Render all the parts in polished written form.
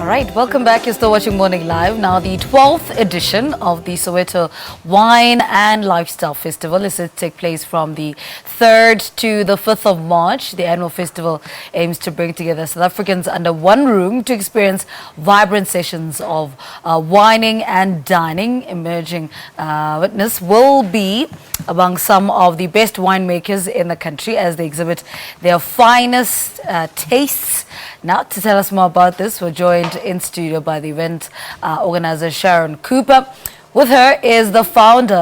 All right, welcome back. You're still watching Morning Live. Now, the 12th edition of the Soweto Wine and Lifestyle Festival is to take place from the 3rd to the 5th of March. The annual festival aims to bring together South Africans under one room to experience vibrant sessions of wining and dining. Emerging witness will be among some of the best winemakers in the country as they exhibit their finest tastes. Now, to tell us more about this, we're joined in studio by the event organizer Sharon Cooper. With her is the founder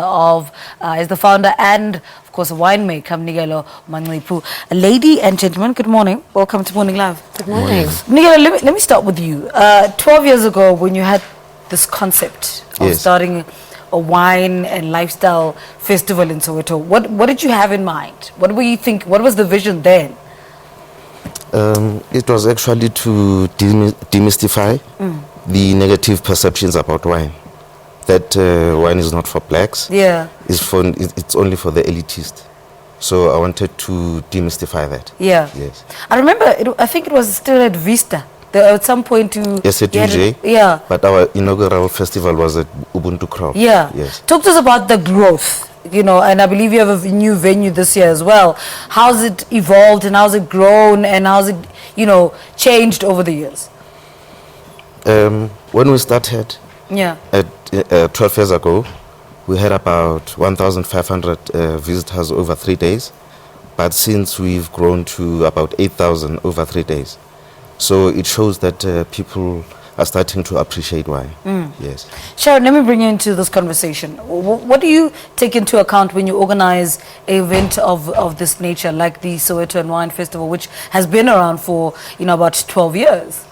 and, of course, a winemaker, Mnikelo Mangciphu. Ladies and gentlemen, good morning. Welcome to Morning Live. Good morning. Mnikelo, let me start with you. 12 years ago, when you had this concept of starting a wine and lifestyle festival in Soweto, what did you have in mind? What were you think? What was the vision then? It was actually to demystify the negative perceptions about wine. That wine is not for blacks. Yeah. It's only for the elitist. So I wanted to demystify that. Yeah. Yes. I remember, I think it was still at Vista. At some point Yes, at UJ. Yeah. But our inaugural festival was at Ubuntu Crop. Yeah. Yes. Talk to us about the growth, and I believe you have a new venue this year as well. How's it evolved and how's it grown and how's it, changed over the years? When we started, at 12 years ago, we had about 1,500 visitors over 3 days. But since we've grown to about 8,000 over 3 days. So it shows that people are starting to appreciate wine. Yes. Sharon, let me bring you into this conversation. What do you take into account when you organize an event of this nature, like the Soweto and Wine Festival, which has been around for about 12 years?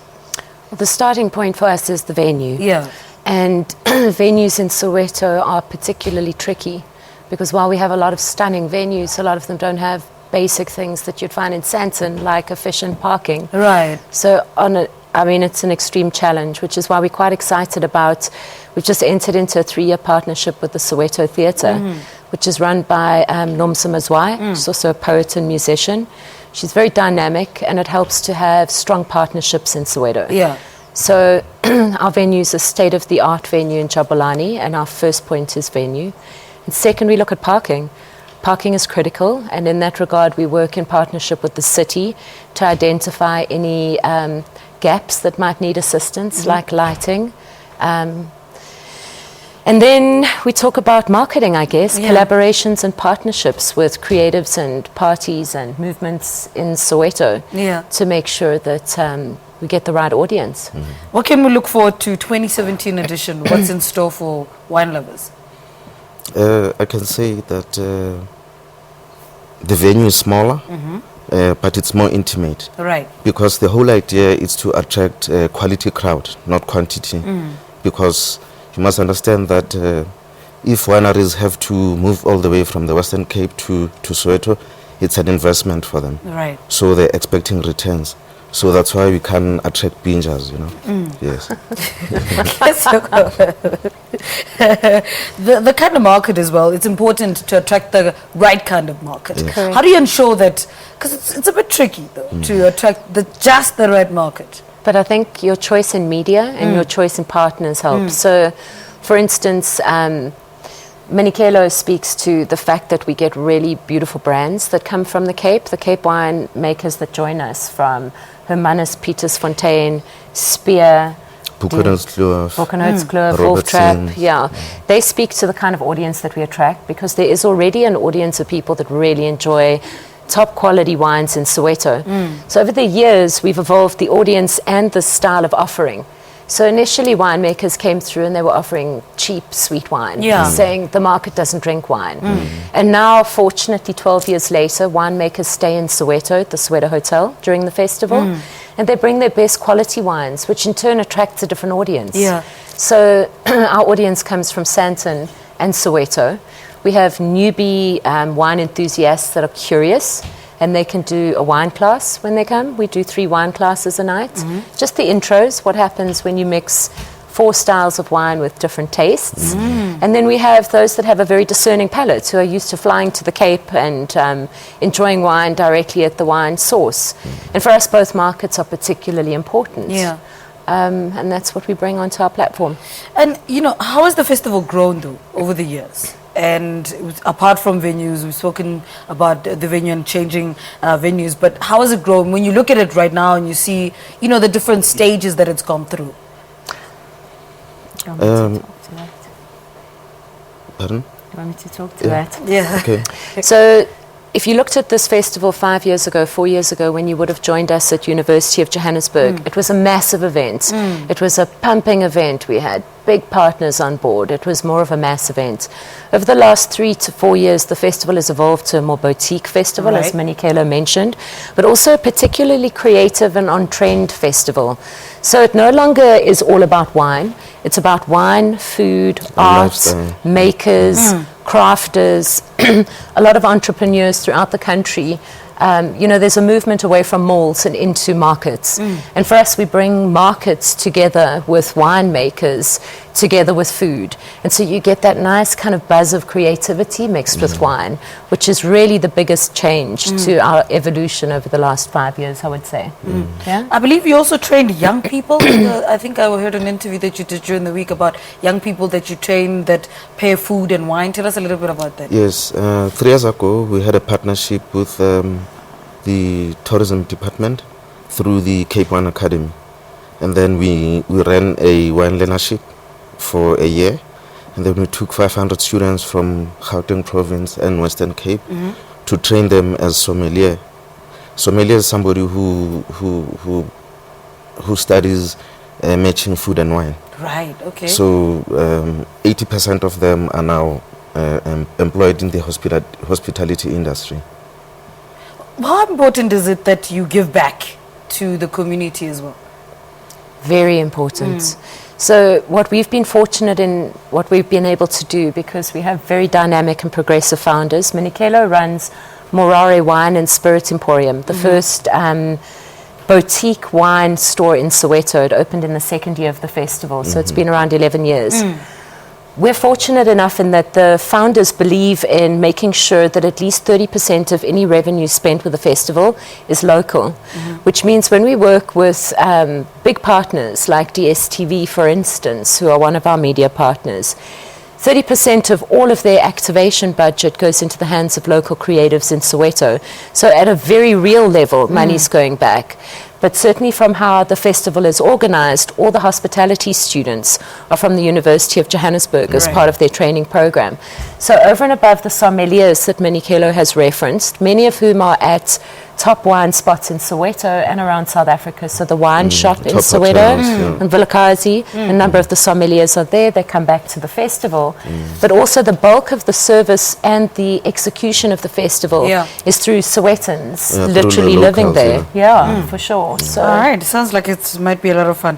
The starting point for us is the venue. Yeah. And venues in Soweto are particularly tricky because while we have a lot of stunning venues, a lot of them don't have basic things that you'd find in Sandton, like efficient parking. Right. So it's an extreme challenge, which is why we're quite excited about, we've just entered into a 3-year partnership with the Soweto Theatre, which is run by Nomsa Mazwai. She's also a poet and musician. She's very dynamic and it helps to have strong partnerships in Soweto. Yeah. So our venue is a state-of-the-art venue in Jabulani, and our first point is venue. And second, we look at parking. Parking is critical, and in that regard, we work in partnership with the city to identify any gaps that might need assistance, like lighting. And then we talk about marketing, I guess, collaborations and partnerships with creatives and parties and movements in Soweto to make sure that we get the right audience. What can we look forward to 2017 edition? What's in store for wine lovers? I can say that the venue is smaller, but it's more intimate. Right. Because the whole idea is to attract a quality crowd, not quantity. Because you must understand that if wineries have to move all the way from the Western Cape to Soweto, it's an investment for them. Right. So they're expecting returns. So that's why we can attract bingers, Yes. The kind of market as well, it's important to attract the right kind of market. Yes. How do you ensure that, because it's a bit tricky though, to attract just the right market? But I think your choice in media and your choice in partners helps. So, for instance, Mnikelo speaks to the fact that we get really beautiful brands that come from the Cape wine makers that join us from Hermanus, Pietersfontein, Spear, Volkenhoutsklof, Wolf Trap. Yeah, they speak to the kind of audience that we attract because there is already an audience of people that really enjoy top quality wines in Soweto. So over the years, we've evolved the audience and the style of offering. So initially winemakers came through and they were offering cheap sweet wine, saying the market doesn't drink wine. And now, fortunately, 12 years later, winemakers stay in Soweto at the Soweto Hotel during the festival, and they bring their best quality wines, which in turn attracts a different audience. So our audience comes from Sandton and Soweto. We have newbie wine enthusiasts that are curious, and they can do a wine class when they come. We do 3 wine classes a night. Just the intros, what happens when you mix 4 styles of wine with different tastes. And then we have those that have a very discerning palate who are used to flying to the Cape and enjoying wine directly at the wine source. And for us, both markets are particularly important. and that's what we bring onto our platform. And, you know, how has the festival grown, though, over the years? And apart from venues, we've spoken about the venue and changing venues, but how has it grown? When you look at it right now and you see, you know, the different stages that it's gone through. Pardon? You want me to talk to that? Yeah. Okay. So if you looked at this festival 4 years ago, when you would have joined us at University of Johannesburg, it was a massive event. It was a pumping event. We had big partners on board. It was more of a mass event. Over the last 3 to 4 years, the festival has evolved to a more boutique festival, as Mnikelo mentioned, but also a particularly creative and on-trend festival. So it no longer is all about wine. It's about wine, food, art, makers, crafters, a lot of entrepreneurs throughout the country. You know, there's a movement away from malls and into markets. And for us, we bring markets together with winemakers, together with food. And so you get that nice kind of buzz of creativity mixed with wine, which is really the biggest change to our evolution over the last 5 years, I would say. Yeah? I believe you also trained young people. I think I heard an interview that you did during the week about young people that you train that pair food and wine. Tell us a little bit about that. Yes, 3 years ago we had a partnership with the tourism department through the Cape Wine Academy, and then we ran a wine learnership for a year, and then we took 500 students from Gauteng province and Western Cape to train them as sommelier. Sommelier is somebody who studies matching food and wine. Right, okay. So 80% of them are now employed in the hospitality industry. How important is it that you give back to the community as well? Very important. So what we've been fortunate in, what we've been able to do, because we have very dynamic and progressive founders. Mnikelo runs Morare Wine and Spirit Emporium, the first boutique wine store in Soweto. It opened in the second year of the festival, so it's been around 11 years. We're fortunate enough in that the founders believe in making sure that at least 30% of any revenue spent with the festival is local, which means when we work with big partners like DSTV, for instance, who are one of our media partners, 30% of all of their activation budget goes into the hands of local creatives in Soweto. So at a very real level, money's going back. But certainly from how the festival is organized, all the hospitality students are from the University of Johannesburg as part of their training program. So over and above the sommeliers that Mnikelo has referenced, many of whom are at top wine spots in Soweto and around South Africa. So the wine shop in Soweto and Vilakazi, a number of the sommeliers are there. They come back to the festival. But also the bulk of the service and the execution of the festival is through Sowetans literally living there. For sure. So. All right, sounds like it might be a lot of fun.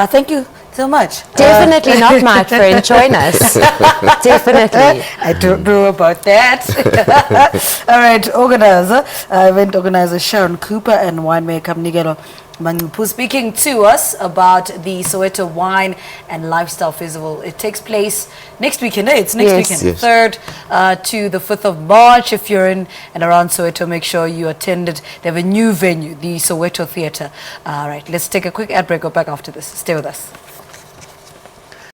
Thank you so much. Definitely not my friend. Join us. Definitely. I don't know about that. All right, event organizer Sharon Cooper and winemaker Mnikelo Mangciphu speaking to us about the Soweto Wine and Lifestyle Festival. It takes place next weekend. It's next weekend, 3rd to the 5th of March. If you're in and around Soweto, make sure you attended. They have a new venue, the Soweto Theatre. All right, let's take a quick ad break. Go back after this. Stay with us.